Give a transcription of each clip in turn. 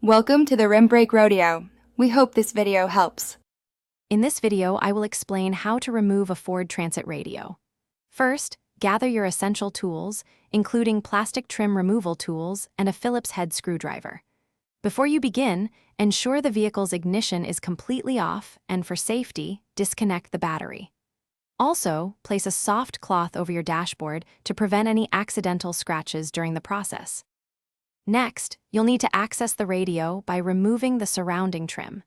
Welcome to the Rim Break Rodeo. We hope this video helps. In this video, I will explain how to remove a Ford Transit radio. First, gather your essential tools, including plastic trim removal tools and a Phillips head screwdriver. Before you begin, ensure the vehicle's ignition is completely off, and for safety, disconnect the battery. Also, place a soft cloth over your dashboard to prevent any accidental scratches during the process. Next, you'll need to access the radio by removing the surrounding trim.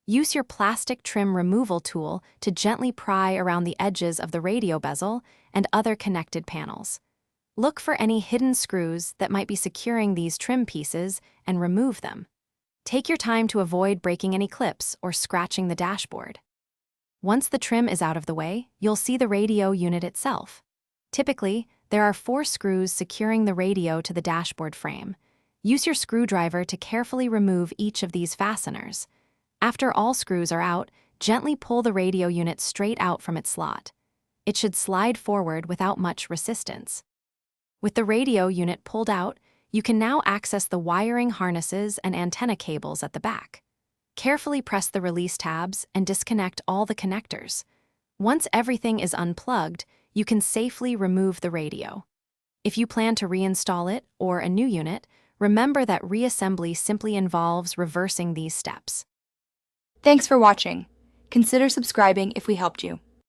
Use your plastic trim removal tool to gently pry around the edges of the radio bezel and other connected panels. Look for any hidden screws that might be securing these trim pieces and remove them. Take your time to avoid breaking any clips or scratching the dashboard. Once the trim is out of the way, you'll see the radio unit itself. Typically, there are 4 screws securing the radio to the dashboard frame. Use your screwdriver to carefully remove each of these fasteners. After all screws are out, gently pull the radio unit straight out from its slot. It should slide forward without much resistance. With the radio unit pulled out, you can now access the wiring harnesses and antenna cables at the back. Carefully press the release tabs and disconnect all the connectors. Once everything is unplugged, you can safely remove the radio. If you plan to reinstall it or a new unit, remember that reassembly simply involves reversing these steps. Thanks for watching. Consider subscribing if we helped you.